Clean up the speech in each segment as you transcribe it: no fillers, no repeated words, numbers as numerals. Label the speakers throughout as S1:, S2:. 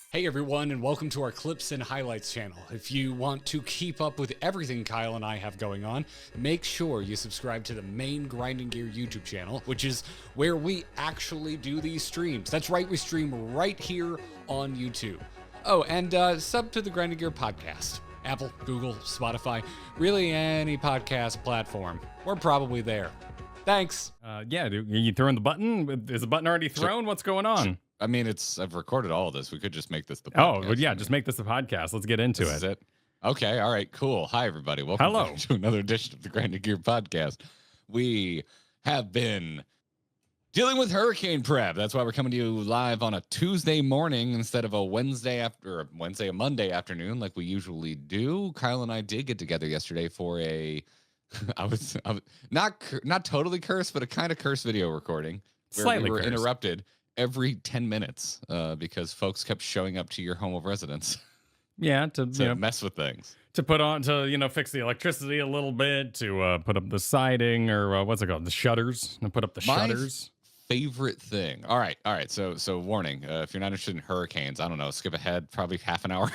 S1: Hey everyone, and welcome to our Clips and Highlights channel. If you want to keep up with everything Kyle and I have going on, make sure you subscribe to the main Grinding Gear YouTube channel, which is where we actually do these streams. That's right, we stream right here on YouTube. Oh, and sub to the Grinding Gear podcast. Apple, Google, Spotify, really any podcast platform. We're probably there. Thanks.
S2: Yeah, dude, are you throwing the button? Is the button already thrown? What's going on?
S3: I mean, I've recorded all of this. We could just make this the
S2: podcast.
S3: Oh,
S2: well, yeah, just make this the podcast. Let's get into
S3: it. Is it? Okay, all right, cool. Hi, everybody. Welcome back to another edition of the Grinding Gear podcast. We have been dealing with hurricane prep. That's why we're coming to you live on a Tuesday morning instead of a Monday afternoon like we usually do. Kyle and I did get together yesterday for a, I was not totally cursed, but a kind of cursed video recording.
S2: Slightly
S3: we were
S2: cursed.
S3: Interrupted every 10 minutes because folks kept showing up to your home of residence.
S2: Yeah, to
S3: mess with things.
S2: To put on, to fix the electricity a little bit, to put up the siding, or what's it called? The shutters. And put up the shutters.
S3: Favorite thing. All right. So warning, if you're not interested in hurricanes, I don't know, skip ahead probably half an hour.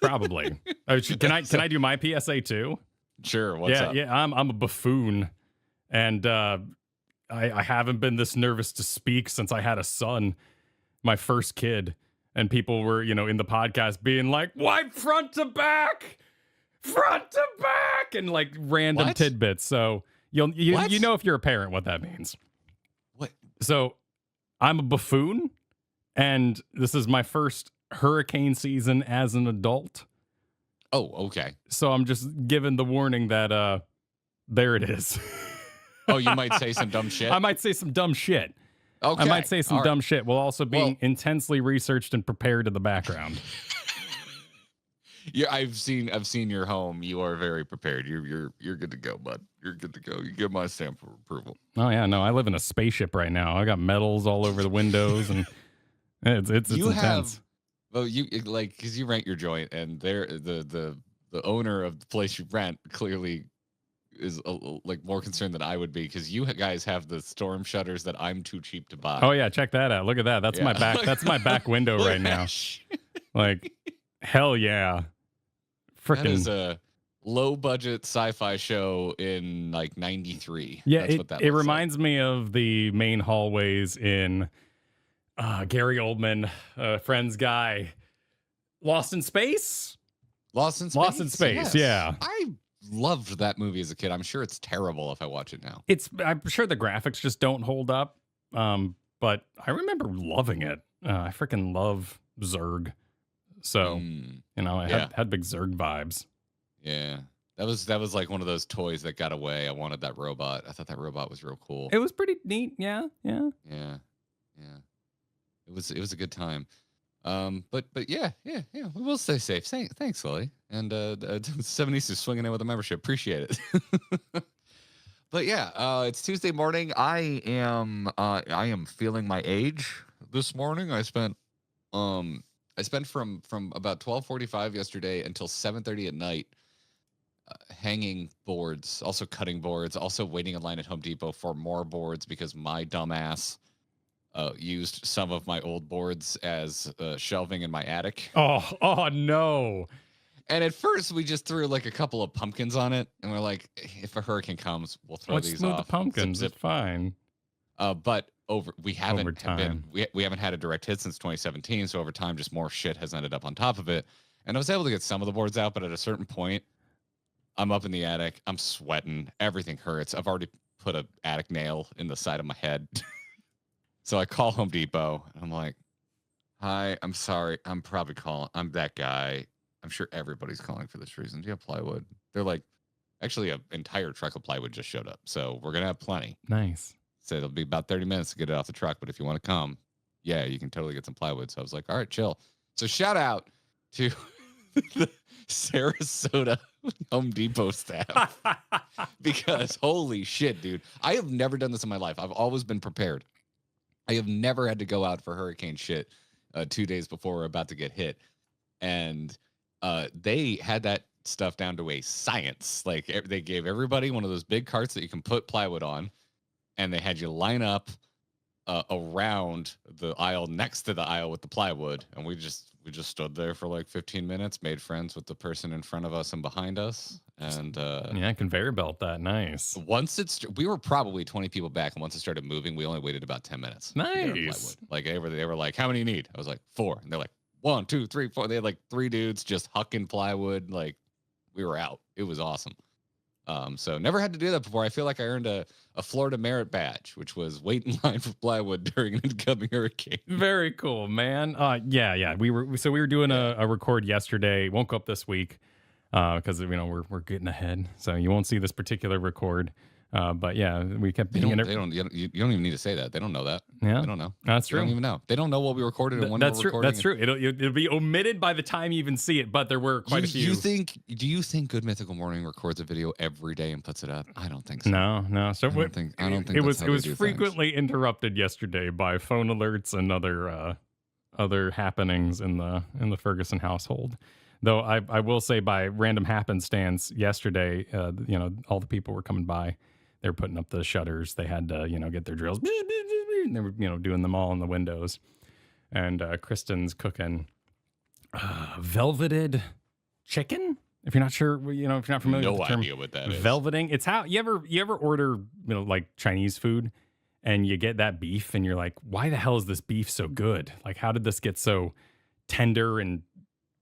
S2: Probably. Can I do my PSA too?
S3: Sure. What's up?
S2: Yeah, I'm a buffoon. And I haven't been this nervous to speak since I had a son, my first kid. And people were, in the podcast being like, wipe front to back, and like random tidbits. So you know if you're a parent what that means.
S3: What?
S2: So I'm a buffoon, and this is my first hurricane season as an adult.
S3: Oh, okay.
S2: So I'm just giving the warning that there it is.
S3: Oh, you might say some dumb shit?
S2: I might say some dumb shit.
S3: Okay.
S2: I might say some dumb shit while also being intensely researched and prepared in the background.
S3: Yeah, I've seen your home. You are very prepared. You're good to go, bud. You're good to go. You get my stamp of approval.
S2: Oh yeah, no, I live in a spaceship right now. I got medals all over the windows, and it's intense.
S3: Well, you like because you rent your joint, and the owner of the place you rent clearly is like more concerned than I would be, because you guys have the storm shutters that I'm too cheap to buy.
S2: Oh yeah, check that out. Look at that. That's my back. That's my back window right now. Like, hell yeah. Frickin'.
S3: That is a low budget sci-fi show in like 93.
S2: Yeah,
S3: That's what that
S2: it reminds me of the main hallways in Gary Oldman, Friends guy, Lost in Space.
S3: Lost in Space.
S2: Yes. Yeah.
S3: I loved that movie as a kid. I'm sure it's terrible if I watch it now.
S2: I'm sure the graphics just don't hold up. But I remember loving it. I freaking love Zurg. So, I had big Zurg vibes.
S3: Yeah. That was like one of those toys that got away. I wanted that robot. I thought that robot was real cool.
S2: It was pretty neat. Yeah.
S3: It was a good time. But yeah. We'll stay safe. Thanks, Lily. And 70s is swinging in with a membership. Appreciate it. But yeah, it's Tuesday morning. I am feeling my age this morning. I spent from about 12:45 yesterday until 7:30 at night hanging boards, also cutting boards, also waiting in line at Home Depot for more boards because my dumbass used some of my old boards as shelving in my attic.
S2: Oh no.
S3: And at first we just threw like a couple of pumpkins on it, and we're like, if a hurricane comes, we'll throw these off.
S2: The pumpkins, it's fine.
S3: But we haven't had a direct hit since 2017, so over time just more shit has ended up on top of it. And I was able to get some of the boards out, but at a certain point, I'm up in the attic, I'm sweating, everything hurts. I've already put an attic nail in the side of my head. So I call Home Depot, and I'm like, hi, I'm sorry, I'm that guy. I'm sure everybody's calling for this reason. Do you have plywood? They're like, actually, an entire truck of plywood just showed up, so we're going to have plenty.
S2: Nice.
S3: So it'll be about 30 minutes to get it off the truck, but if you want to come, yeah, you can totally get some plywood. So I was like, all right, chill. So shout out to the Sarasota Home Depot staff, because holy shit, dude. I have never done this in my life. I've always been prepared. I have never had to go out for hurricane shit 2 days before we're about to get hit. And they had that stuff down to a science. Like, they gave everybody one of those big carts that you can put plywood on, and they had you line up around the aisle next to the aisle with the plywood, and we just stood there for like 15 minutes, made friends with the person in front of us and behind us, and
S2: conveyor belt that. Nice.
S3: We were probably 20 people back, and once it started moving, we only waited about 10 minutes.
S2: Nice.
S3: Like they were like, how many you need? I was like 4, and they're like 1, 2, 3, 4. They had like 3 dudes just hucking plywood. Like we were out. It was awesome. So never had to do that before. I feel like I earned a Florida merit badge, which was wait in line for plywood during an incoming hurricane.
S2: Very cool, man. Yeah. We were doing a record yesterday. Won't go up this week because we're getting ahead. So you won't see this particular record. But yeah, we kept.
S3: You don't even need to say that. They don't know that.
S2: Yeah,
S3: they don't know.
S2: That's true.
S3: They don't even know. They don't know what we recorded and when
S2: that's
S3: we
S2: true.
S3: recording.
S2: That's true. It'll be omitted by the time you even see it. But there were quite a few.
S3: Do you think Good Mythical Morning records a video every day and puts it up? I don't think so.
S2: No. So
S3: I don't think
S2: it was frequently interrupted yesterday by phone alerts and other happenings in the Ferguson household. Though I will say, by random happenstance yesterday, all the people were coming by. They were putting up the shutters. They had to, get their drills. And they were, doing them all in the windows. And Kristen's cooking velveted chicken. If you're not sure, if you're not familiar with the term,
S3: idea what that is.
S2: Velveting. It's how you ever order, like Chinese food, and you get that beef, and you're like, why the hell is this beef so good? Like, how did this get so tender and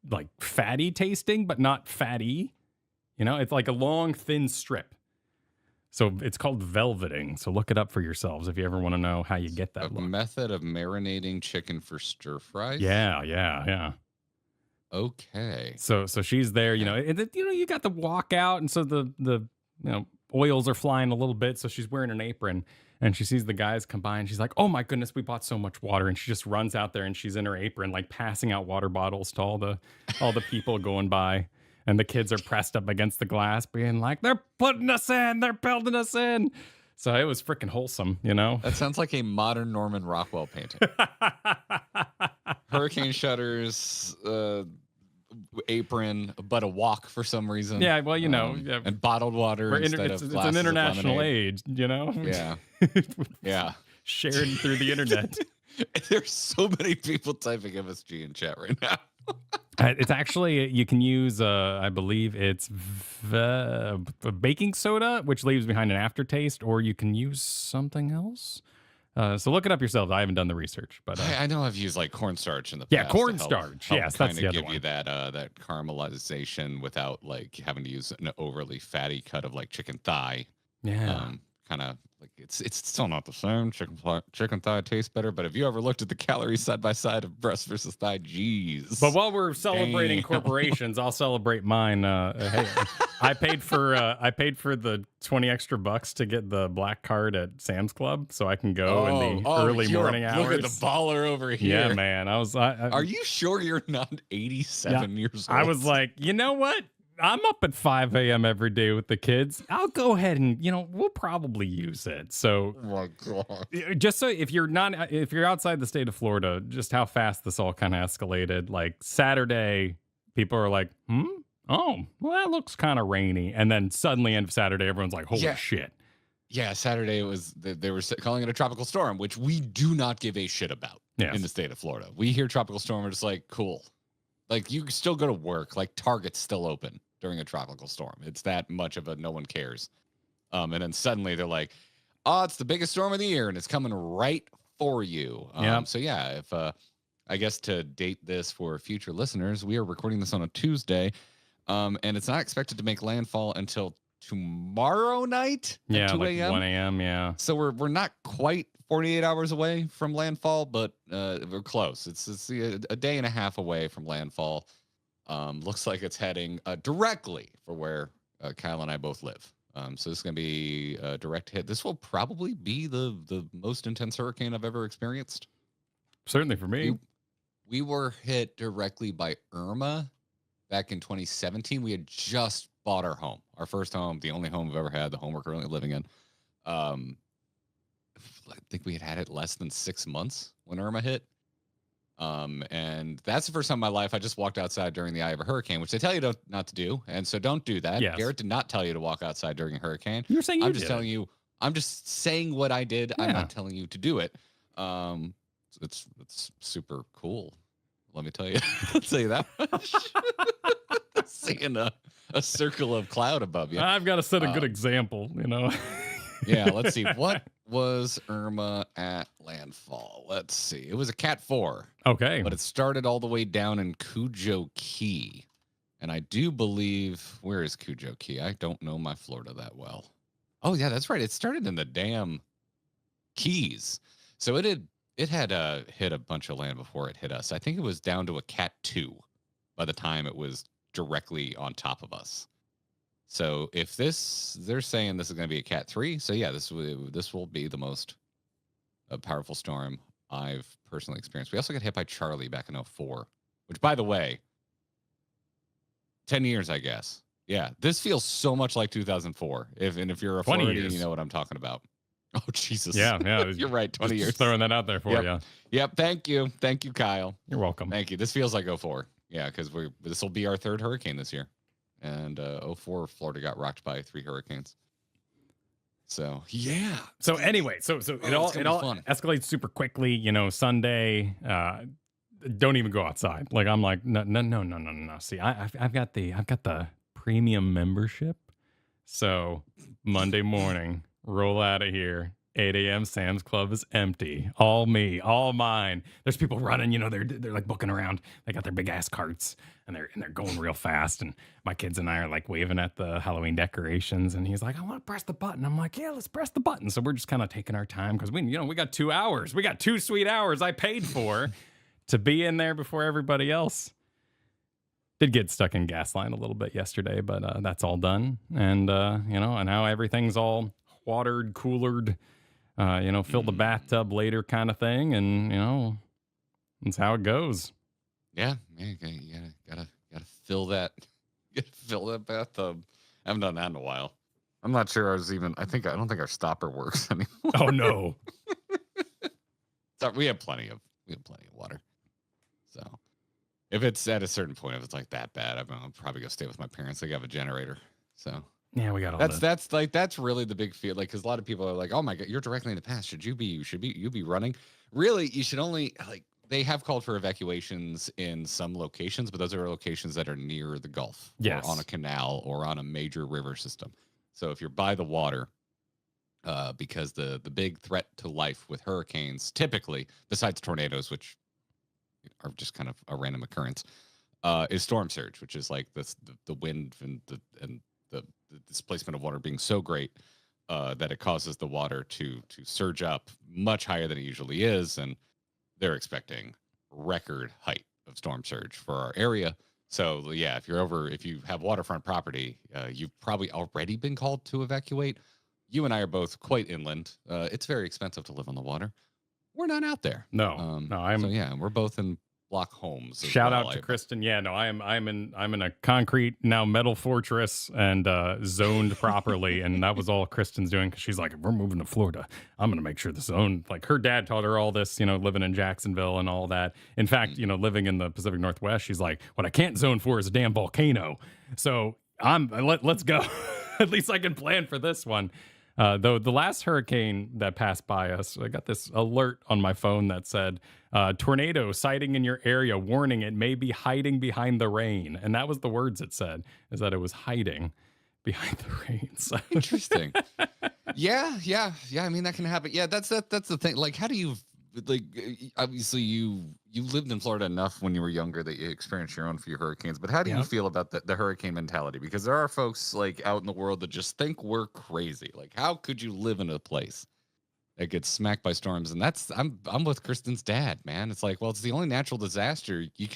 S2: like fatty tasting, but not fatty? It's like a long, thin strip. So it's called velveting. So look it up for yourselves if you ever want to know how you get that.
S3: A method of marinating chicken for stir fries.
S2: Yeah.
S3: Okay.
S2: So she's there, and you got the walkout, and so the oils are flying a little bit. So she's wearing an apron, and she sees the guys come by, and she's like, "Oh my goodness, we bought so much water!" And she just runs out there, and she's in her apron, like passing out water bottles to all the people going by. And the kids are pressed up against the glass, being like, "They're putting us in, they're building us in." So it was freaking wholesome,
S3: That sounds like a modern Norman Rockwell painting. Hurricane shutters, apron, but a walk for some reason.
S2: Yeah, well,
S3: and bottled water instead of glasses.
S2: It's an international age,
S3: Yeah, yeah.
S2: Shared through the internet.
S3: There's so many people typing MSG in chat right now.
S2: It's actually, you can use, I believe it's baking soda, which leaves behind an aftertaste, or you can use something else. So look it up yourself. I haven't done the research, but
S3: I know I've used like cornstarch in the past.
S2: Yeah, cornstarch. Yes, that's the other
S3: give
S2: one.
S3: You that caramelization without like having to use an overly fatty cut of like chicken thigh.
S2: Yeah.
S3: Kind of like it's still not the same. Chicken thigh tastes better, but have you ever looked at the calories side by side of breast versus thigh? Jeez.
S2: But while we're celebrating corporations, I'll celebrate mine. Hey, I paid for the $20 extra to get the black card at Sam's Club, so I can go in the early morning hours.
S3: Look at the baller over here.
S2: Yeah, man.
S3: Are you sure you're not 87 years old?
S2: I was like, you know what? I'm up at 5 a.m. every day with the kids. I'll go ahead and, we'll probably use it. So,
S3: oh my God.
S2: Just so if you're outside the state of Florida, just how fast this all kind of escalated. Like Saturday, people are like, oh, well, that looks kind of rainy. And then suddenly end of Saturday, everyone's like, holy shit.
S3: Yeah, Saturday they were calling it a tropical storm, which we do not give a shit about in the state of Florida. We hear tropical storm, we're just like, cool. Like, you still go to work. Like, Target's still open during a tropical storm. It's that much of a no one cares. And then suddenly they're like, oh, it's the biggest storm of the year, and it's coming right for you. So, yeah, if I guess to date this for future listeners, we are recording this on a Tuesday, and it's not expected to make landfall until tomorrow night at 2 a.m.
S2: 1 a.m., yeah.
S3: So we're not quite 48 hours away from landfall, but we're close. It's a day and a half away from landfall. Looks like it's heading directly for where Kyle and I both live. So this is going to be a direct hit. This will probably be the most intense hurricane I've ever experienced.
S2: Certainly for me.
S3: We were hit directly by Irma back in 2017. We had just bought our home, our first home, the only home we've ever had, the home we're currently living in. I think we had it less than 6 months when Irma hit. And that's the first time in my life I just walked outside during the eye of a hurricane, which they tell you not to do. And so don't do that.
S2: Yes.
S3: Garrett did not tell you to walk outside during a hurricane.
S2: You're saying
S3: I'm just telling you, I'm just saying what I did. Yeah. I'm not telling you to do it. It's super cool. Let me tell you. I'll tell you that much. Seeing a circle of cloud above you.
S2: I've got to set a good example, you know.
S3: Yeah, let's see. What was Irma at landfall? Let's see. It was a Cat 4.
S2: Okay.
S3: But it started all the way down in Cujo Key. And I do believe, where is Cujo Key? I don't know my Florida that well. Oh, yeah, that's right. It started in the damn Keys. So it had hit a bunch of land before it hit us. I think it was down to a Cat 2 by the time it was directly on top of us. So if they're saying this is going to be a Cat 3. So yeah, this will be the most powerful storm I've personally experienced. We also got hit by Charlie back in 2004, which, by the way, 10 years, I guess. Yeah, this feels so much like 2004. If you're a Floridian, you know what I'm talking about. Oh, Jesus.
S2: Yeah.
S3: You're right, 20 years.
S2: Just throwing that out there for you.
S3: Yep, thank you. Thank you, Kyle.
S2: You're welcome.
S3: Thank you. This feels like 2004. Yeah, because this will be our third hurricane this year. And 2004, Florida got rocked by 3 hurricanes. So yeah.
S2: So anyway, so it all escalates super quickly. You know, Sunday, don't even go outside. Like I'm like no. See, I've got the premium membership. So Monday morning, roll out of here. 8 a.m. Sam's Club is empty. All me, all mine. There's people running, you know, they're like booking around. They got their big ass carts and they're going real fast. And my kids and I are like waving at the Halloween decorations. And he's like, I want to press the button. I'm like, yeah, let's press the button. So we're just kind of taking our time because we got 2 hours. We got 2 sweet hours I paid for to be in there before everybody else. Did get stuck in gas line a little bit yesterday, but that's all done. And, and now everything's all watered, coolered. Fill the bathtub later kind of thing. And, that's how it goes.
S3: Yeah. You gotta fill that, fill that bathtub. I haven't done that in a while. I'm not sure I don't think our stopper works anymore.
S2: Oh no.
S3: So we have plenty of water. So if it's at a certain point, if it's like that bad, I'm probably gonna stay with my parents. They have a generator. So
S2: yeah, we got all
S3: that's really the big feel. Like, because a lot of people are like, "Oh my God, you're directly in the past. You be running." Really, you should only they have called for evacuations in some locations, but those are locations that are near the Gulf,
S2: yes,
S3: or on a canal or on a major river system. So if you're by the water, because the big threat to life with hurricanes, typically, besides tornadoes, which are just kind of a random occurrence, is storm surge, which is like the wind and the displacement of water being so great that it causes the water to surge up much higher than it usually is, and they're expecting record height of storm surge for our area. So yeah, if you have waterfront property, you've probably already been called to evacuate. You and I are both quite inland. It's very expensive to live on the water. We're not out there.
S2: No,
S3: we're both in block homes.
S2: Shout out to Kristen. Yeah, no, I'm in a concrete now metal fortress and zoned properly, and that was all Kristen's doing because she's like, if we're moving to Florida, I'm gonna make sure the zone. Like her dad taught her all this, living in Jacksonville and all that. In fact, living in the Pacific Northwest, she's like, what I can't zone for is a damn volcano. So let's go. At least I can plan for this one. Though the last hurricane that passed by us, I got this alert on my phone that said, tornado sighting in your area, warning, it may be hiding behind the rain. And that was the words it said, is that it was hiding behind the rain. So.
S3: Interesting. Yeah. I mean, that can happen. Yeah, that's the thing. Like, how do you, obviously you lived in Florida enough when you were younger that you experienced your own few hurricanes, but how do you feel about the hurricane mentality? Because there are folks like out in the world that just think we're crazy. Like, how could you live in a place that gets smacked by storms? And I'm with Kristen's dad, man. It's like, well, it's the only natural disaster you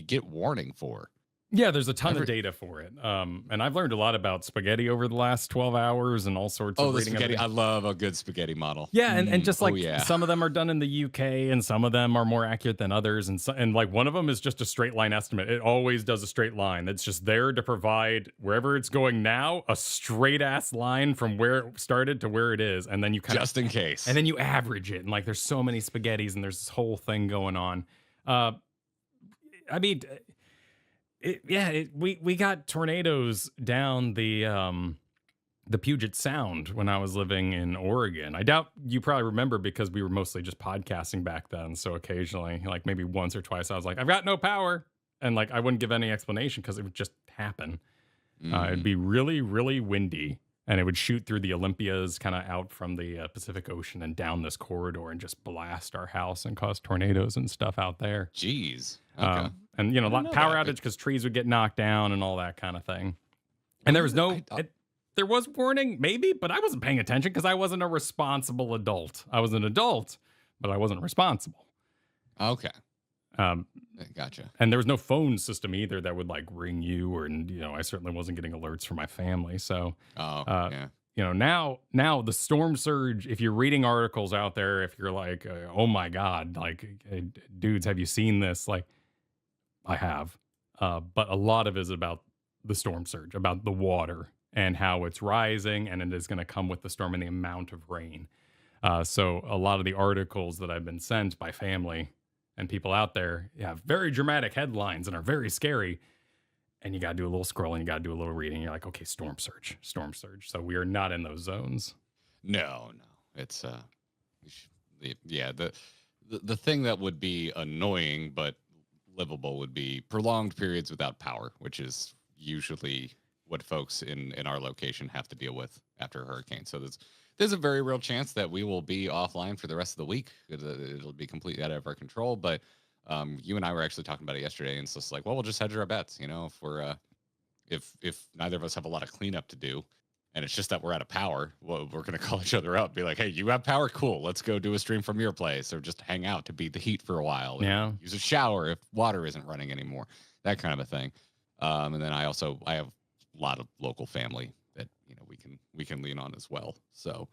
S3: get warning for.
S2: Yeah, there's a ton of data for it. And I've learned a lot about spaghetti over the last 12 hours and all sorts of reading.
S3: Spaghetti. I love a good spaghetti model.
S2: Yeah, and just like some of them are done in the UK and some of them are more accurate than others. And like one of them is just a straight line estimate. It always does a straight line. It's just there to provide wherever it's going now, a straight ass line from where it started to where it is. And then you
S3: just in case.
S2: And then you average it. And like there's so many spaghettis and there's this whole thing going on. I mean... we got tornadoes down the the Puget Sound when I was living in Oregon. I doubt you probably remember because we were mostly just podcasting back then. So occasionally, like maybe once or twice, I was like, I've got no power. And like, I wouldn't give any explanation because it would just happen. It'd be really, really windy. And it would shoot through the Olympias kind of out from the Pacific Ocean and down this corridor and just blast our house and cause tornadoes and stuff out there.
S3: Jeez. Okay.
S2: And, you know, power outage because trees would get knocked down and all that kind of thing. And there was there was warning, maybe, but I wasn't paying attention because I wasn't a responsible adult. I was an adult, but I wasn't responsible.
S3: Okay. Gotcha.
S2: And there was no phone system either that would like ring you, or, you know, I certainly wasn't getting alerts from my family. So,
S3: yeah.
S2: You know, now the storm surge, if you're reading articles out there, if you're like, oh my God, like, hey, dudes, have you seen this? Like, I have. But a lot of it is about the storm surge, about the water and how it's rising, and it is going to come with the storm and the amount of rain. So a lot of the articles that I've been sent by family and people out there have very dramatic headlines and are very scary. And you got to do a little scrolling, you got to do a little reading. You're like, okay, storm surge. So we are not in those zones.
S3: No. It's, the thing that would be annoying but livable would be prolonged periods without power, which is usually what folks in our location have to deal with after a hurricane. So there's a very real chance that we will be offline for the rest of the week. It'll be completely out of our control. But you and I were actually talking about it yesterday, and it's just like, well, we'll just hedge our bets. You know, if we're if neither of us have a lot of cleanup to do, and it's just that we're out of power, well, we're gonna call each other up, be like, hey, you have power, cool, let's go do a stream from your place, or just hang out to beat the heat for a while.
S2: Yeah.
S3: Use a shower if water isn't running anymore, that kind of a thing. And then I have a lot of local family that, you know, we can lean on as well. So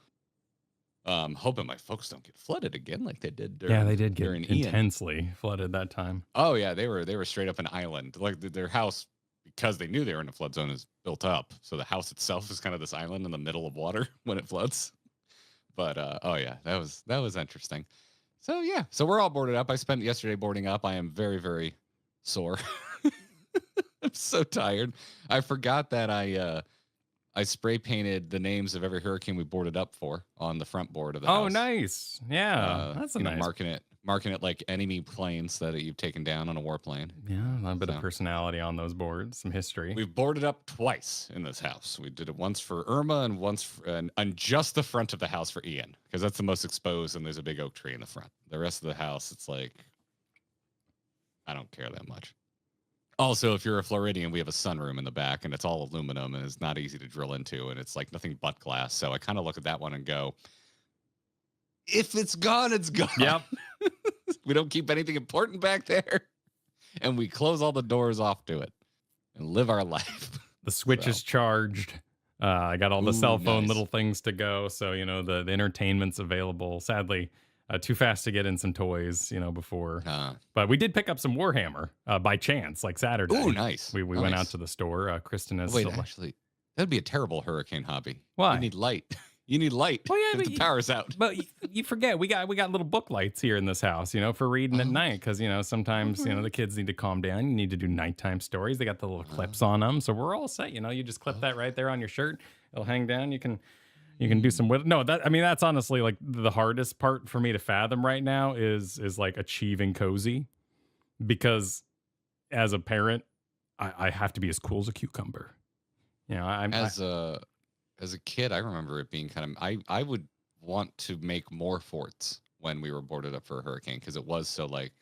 S3: hoping my folks don't get flooded again like they did during,
S2: they did get intensely
S3: Ian.
S2: Flooded that time.
S3: Oh yeah, they were straight up an island. Like their house, because they knew they were in a flood zone, is built up, so the house itself is kind of this island in the middle of water when it floods. But oh yeah, that was interesting. So yeah, so we're all boarded up. I spent yesterday boarding up. I am very, very sore. I'm so tired. I forgot that I spray painted the names of every hurricane we boarded up for on the front board of the house.
S2: Oh, nice. Yeah, that's nice.
S3: Marking it like enemy planes that you've taken down on a warplane.
S2: Yeah, a little bit of personality on those boards, some history.
S3: We've boarded up twice in this house. We did it once for Irma and once on just the front of the house for Ian, because that's the most exposed and there's a big oak tree in the front. The rest of the house, it's like, I don't care that much. Also, if you're a Floridian, we have a sunroom in the back, and it's all aluminum, and it's not easy to drill into, and it's like nothing but glass. So I kind of look at that one and go, if it's gone, it's gone.
S2: Yep.
S3: We don't keep anything important back there, and we close all the doors off to it and live our life.
S2: The switch is charged. I got all the cell phone little things to go. So, you know, the entertainment's available. Sadly, too fast to get in some toys, you know, before. But we did pick up some Warhammer by chance, like Saturday.
S3: Oh, nice.
S2: We went out to the store. Kristen has...
S3: actually, that'd be a terrible hurricane hobby.
S2: Why?
S3: You need light. You need light if the power's out.
S2: But you forget, we got little book lights here in this house, you know, for reading at night. Because, you know, sometimes, you know, the kids need to calm down. You need to do nighttime stories. They got the little clips on them. So we're all set, you know. You just clip that right there on your shirt. It'll hang down. You can do some with it. No, that's honestly like the hardest part for me to fathom right now is like achieving cozy, because as a parent, I have to be as cool as a cucumber. You know,
S3: as a kid, I remember it being kind of, I would want to make more forts when we were boarded up for a hurricane, because it was so like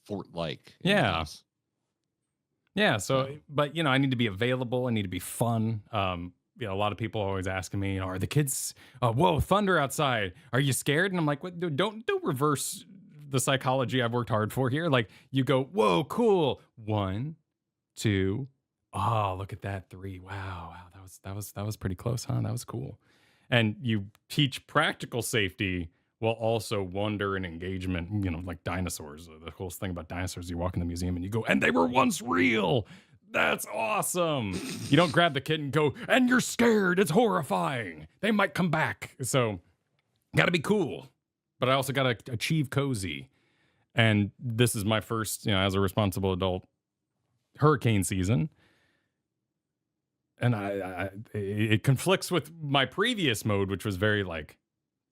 S3: fort-like.
S2: Yeah. Yeah. So, but you know, I need to be available. I need to be fun. You know, a lot of people are always asking me, you know, are the kids, whoa, thunder outside, are you scared? And I'm like, what? Don't reverse the psychology I've worked hard for here. Like, you go, whoa, cool. 1, 2, oh, look at that. 3. Wow. That was pretty close, huh? That was cool. And you teach practical safety while also wonder and engagement, you know, like dinosaurs. The coolest thing about dinosaurs, you walk in the museum and you go, and they were once real. That's awesome. You don't grab the kid and go, and you're scared. It's horrifying. They might come back. So got to be cool, but I also got to achieve cozy. And this is my first, you know, as a responsible adult, hurricane season. and it conflicts with my previous mode, which was very like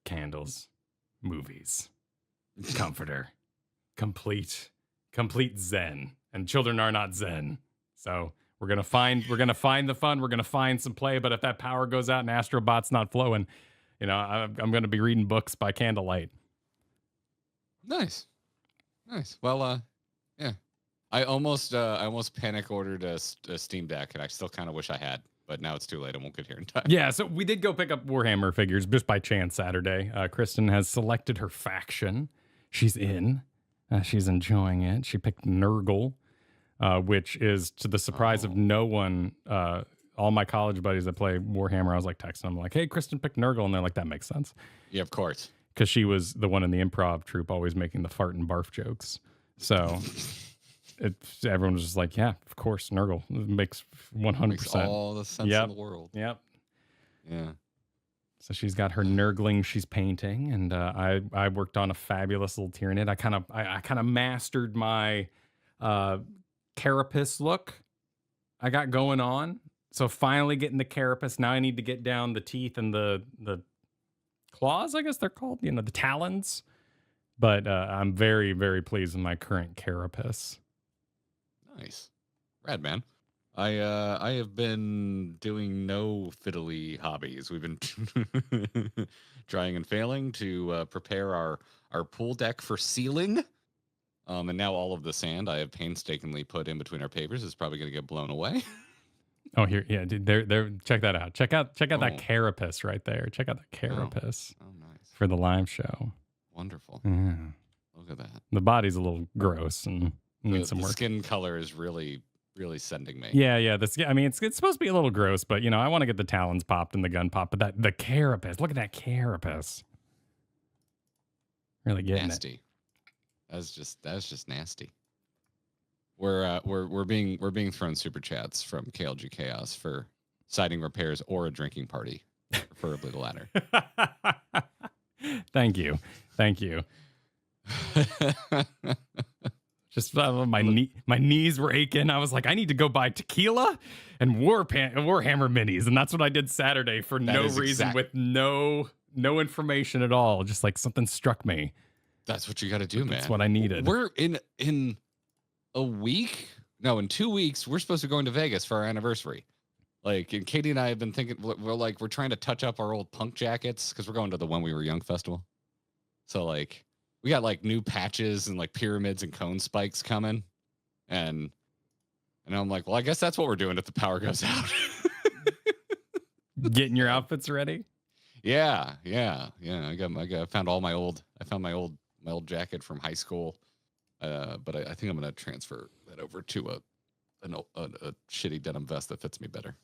S2: candles, movies, comforter, complete zen, and children are not zen. So we're gonna find the fun. We're gonna find some play. But if that power goes out and Astrobot's not flowing, I'm gonna be reading books by candlelight.
S3: Nice. Well, yeah. I almost panic ordered a Steam Deck, and I still kind of wish I had, but now it's too late. I won't get here in time.
S2: Yeah, so we did go pick up Warhammer figures just by chance Saturday. Kristen has selected her faction. She's in. She's enjoying it. She picked Nurgle, which is to the surprise of no one. All my college buddies that play Warhammer, I was like texting them like, "Hey, Kristen picked Nurgle," and they're like, "That makes sense."
S3: Yeah, of course.
S2: Because she was the one in the improv troupe always making the fart and barf jokes. So everyone was just like, yeah, of course, Nurgle. It makes 100%.
S3: Makes all the sense in the world.
S2: Yep.
S3: Yeah.
S2: So she's got her Nurgling she's painting, and I worked on a fabulous little Tyranid. I kind of mastered my carapace look I got going on. So finally getting the carapace. Now I need to get down the teeth and the claws, I guess they're called, the talons. But I'm very, very pleased with my current carapace.
S3: Nice. Rad, man. I have been doing no fiddly hobbies. We've been trying and failing to prepare our pool deck for sealing. And now all of the sand I have painstakingly put in between our pavers is probably going to get blown away.
S2: Oh, here, yeah, dude, there. Check that out. Check out that carapace right there. Check out the carapace.
S3: Oh, nice.
S2: For the live show.
S3: Wonderful.
S2: Yeah.
S3: Look at that.
S2: The body's a little gross and needs some
S3: the
S2: work.
S3: Skin color is really sending me.
S2: Yeah. I mean, it's supposed to be a little gross, but I want to get the talons popped and the gun popped. But the carapace, look at that carapace. Really getting
S3: nasty. That's just nasty. We're being thrown super chats from KLG Chaos for siding repairs or a drinking party, preferably the latter.
S2: Thank you. Just my knees were aching. I was like, I need to go buy tequila and Warhammer minis, and that's what I did Saturday for no reason, with no information at all. Just like something struck me.
S3: That's what you got to do, man.
S2: That's what I needed.
S3: We're in a week. No, in 2 weeks, we're supposed to go into Vegas for our anniversary. Like, and Katie and I have been thinking, we're trying to touch up our old punk jackets because we're going to the When We Were Young festival. So like, we got like new patches and like pyramids and cone spikes coming, and I'm like, well, I guess that's what we're doing if the power goes out.
S2: Getting your outfits ready.
S3: Yeah. I found my old jacket from high school, but I think I'm gonna transfer that over to a shitty denim vest that fits me better.